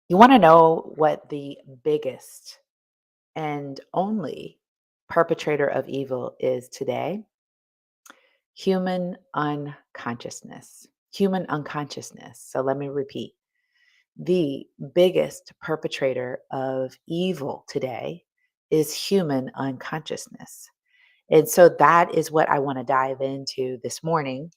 You want to know what the biggest and only perpetrator of evil is today? Human unconsciousness. Human unconsciousness. So let me repeat. The biggest perpetrator of evil today is human unconsciousness. And so that is what I want to dive into this morning.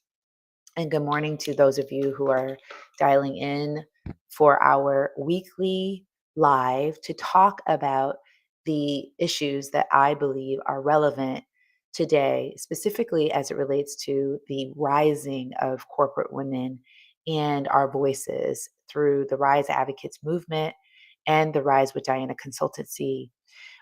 And good morning to those of you who are dialing in for our weekly live to talk about the issues that I believe are relevant today, specifically as it relates to the rising of corporate women and our voices through the Rise Advocates movement and the Rise with Diana consultancy,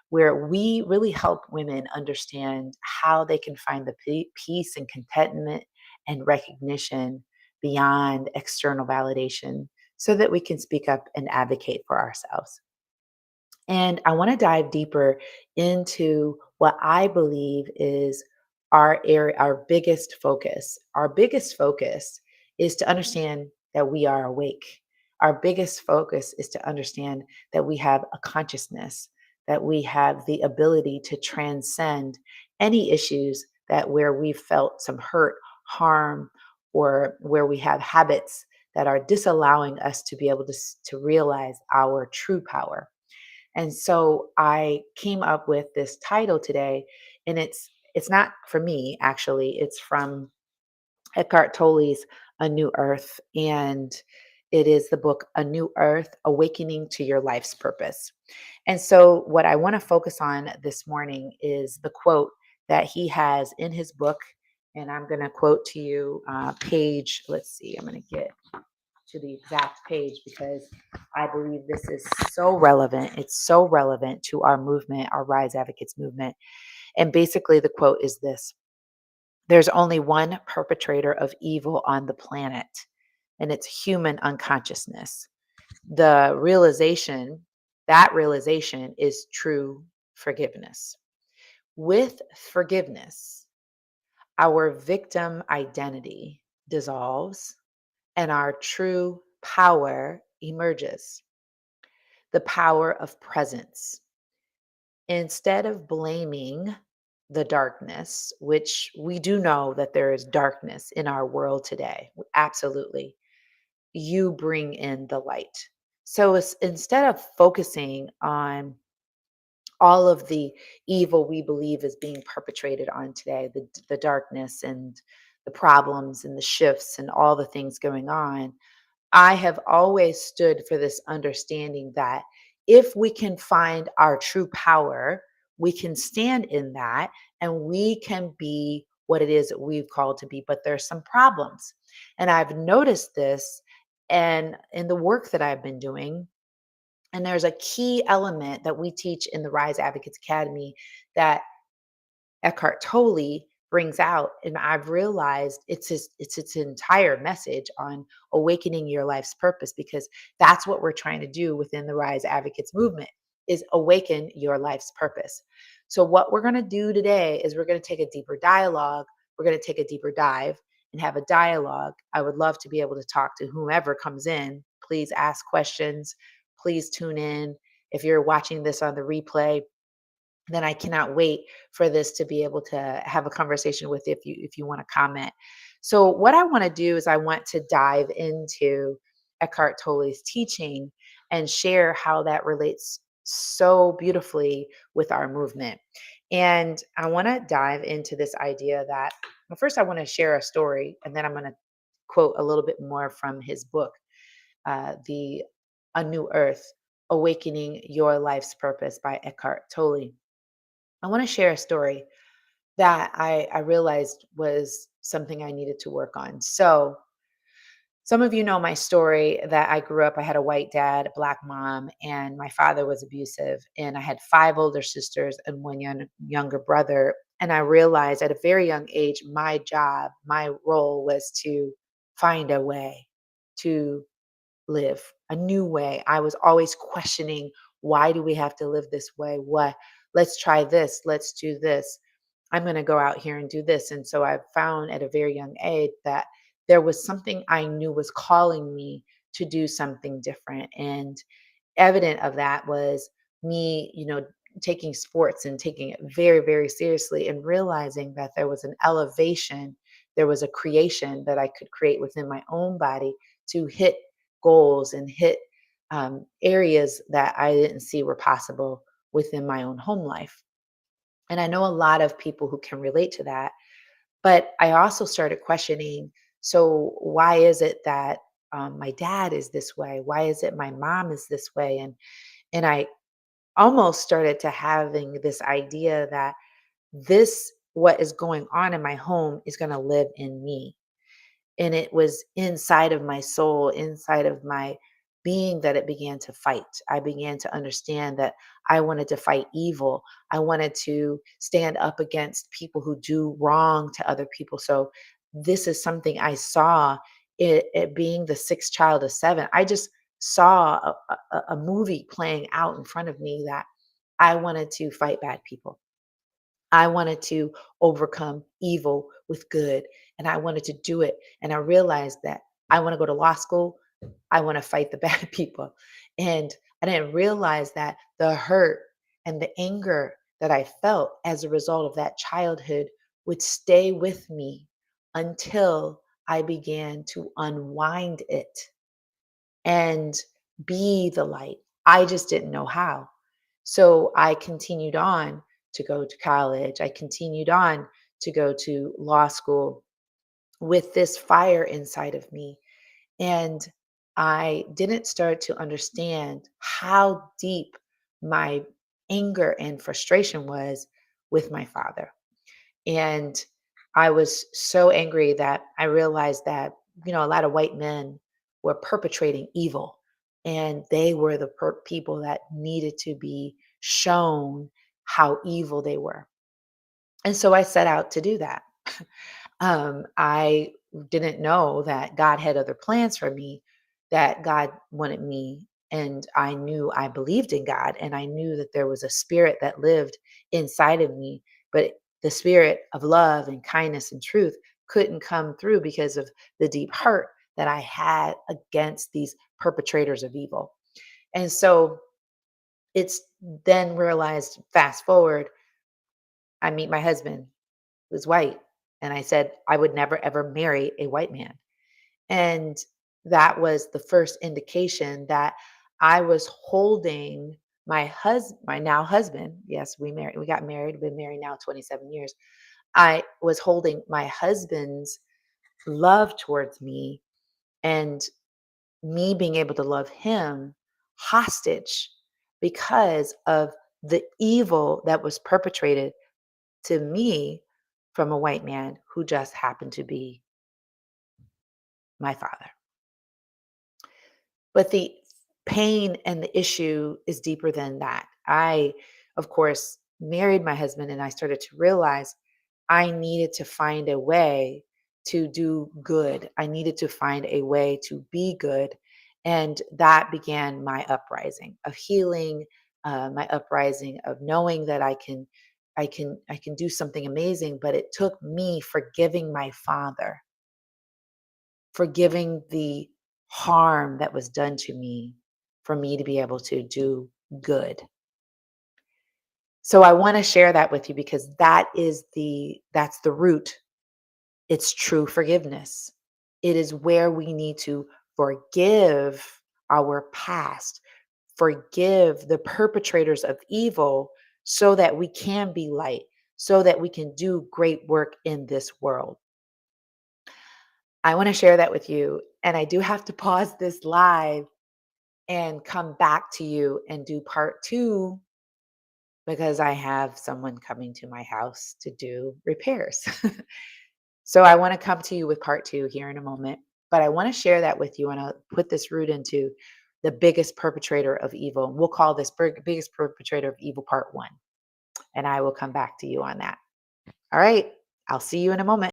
where we really help women understand how they can find the peace and contentment and recognition beyond external validation so that we can speak up and advocate for ourselves. And I want to dive deeper into what I believe is our area, our biggest focus. Our biggest focus is to understand that we are awake. Our biggest focus is to understand that we have a consciousness, that we have the ability to transcend any issues that where we've felt some hurt, harm, or where we have habits that are disallowing us to be able to realize our true power. And so I came up with this title today, and it's not for me actually. It's from Eckhart Tolle's A New Earth, and it is the book A New Earth: Awakening to Your Life's Purpose. And so what I want to focus on this morning is the quote that he has in his book, and I'm going to quote to you page. Let's see, I'm going to get to the exact page because I believe this is so relevant. It's so relevant to our movement, our Rise Advocates movement. And basically, the quote is this: there's only one perpetrator of evil on the planet, and it's human unconsciousness. The realization, that realization is true forgiveness. With forgiveness, our victim identity dissolves and our true power emerges, the power of presence. Instead of blaming the darkness, which we do know that there is darkness in our world today, absolutely, you bring in the light. So instead of focusing on all of the evil we believe is being perpetrated on today, the darkness and the problems and the shifts and all the things going on, I have always stood for this understanding that if we can find our true power, we can stand in that and we can be what it is that we've called to be. But there's some problems. And I've noticed this and in the work that I've been doing. And there's a key element that we teach in the Rise Advocates Academy that Eckhart Tolle brings out, and I've realized it's its entire message on awakening your life's purpose, because that's what we're trying to do within the Rise Advocates movement, is awaken your life's purpose. So what we're going to do today is we're going to take a deeper dialogue, we're going to take a deeper dive and have a dialogue. I would love to be able to talk to whomever comes in. Please ask questions, please tune in. If you're watching this on the replay, then I cannot wait for this to be able to have a conversation with you if you want to comment. So what I want to do is I want to dive into Eckhart Tolle's teaching and share how that relates so beautifully with our movement. And I want to dive into this idea that, well, first I want to share a story, and then I'm going to quote a little bit more from his book, the A New Earth: Awakening Your Life's Purpose by Eckhart Tolle. I want to share a story that I realized was something I needed to work on. So, some of you know my story that I grew up, I had a white dad, a black mom, and my father was abusive. And I had five older sisters and one younger brother. And I realized at a very young age, my job, my role was to find a way to live a new way. I was always questioning, why do we have to live this way? What? Let's try this. Let's do this. I'm going to go out here and do this. And so I found at a very young age that there was something I knew was calling me to do something different. And evident of that was me, taking sports and taking it very, very seriously and realizing that there was an elevation, there was a creation that I could create within my own body to hit goals and hit areas that I didn't see were possible within my own home life. And I know a lot of people who can relate to that. But I also started questioning, so why is it that my dad is this way? Why is it my mom is this way? And I almost started to having this idea that this what is going on in my home is going to live in me, and it was inside of my soul, inside of my being, that it began to fight. I began to understand that I wanted to fight evil. I wanted to stand up against people who do wrong to other people. So, this is something I saw it being the sixth child of seven. I just saw a movie playing out in front of me that I wanted to fight bad people. I wanted to overcome evil with good, and I wanted to do it. And I realized that I want to go to law school. I want to fight the bad people. And I didn't realize that the hurt and the anger that I felt as a result of that childhood would stay with me until I began to unwind it and be the light. I just didn't know how. So I continued on to go to college. I continued on to go to law school with this fire inside of me. And I didn't start to understand how deep my anger and frustration was with my father. And I was so angry that I realized that, a lot of white men were perpetrating evil, and they were the people that needed to be shown how evil they were. And so I set out to do that. I didn't know that God had other plans for me, that God wanted me. And I knew I believed in God, and I knew that there was a spirit that lived inside of me. But the spirit of love and kindness and truth couldn't come through because of the deep hurt that I had against these perpetrators of evil. And so it's then realized, fast forward, I meet my husband, who's white. And I said, I would never ever marry a white man. And that was the first indication that I was holding my now husband. Yes, we got married, been married now 27 years. I was holding my husband's love towards me, and me being able to love him hostage because of the evil that was perpetrated to me from a white man who just happened to be my father. But the pain and the issue is deeper than that. I, of course, married my husband, and I started to realize I needed to find a way to do good. I needed to find a way to be good. And that began my uprising of healing, my uprising of knowing that I can do something amazing. But it took me forgiving my father, forgiving the harm that was done to me, for me to be able to do good. So I want to share that with you because that's the root. It's true forgiveness. It is where we need to forgive our past, forgive the perpetrators of evil, so that we can be light, so that we can do great work in this world. I want to share that with you. And I do have to pause this live and come back to you and do part two, because I have someone coming to my house to do repairs. So I want to come to you with part two here in a moment, but I want to share that with you, and I'll put this root into the biggest perpetrator of evil. We'll call this biggest perpetrator of evil part one, and I will come back to you on that. All right. I'll see you in a moment.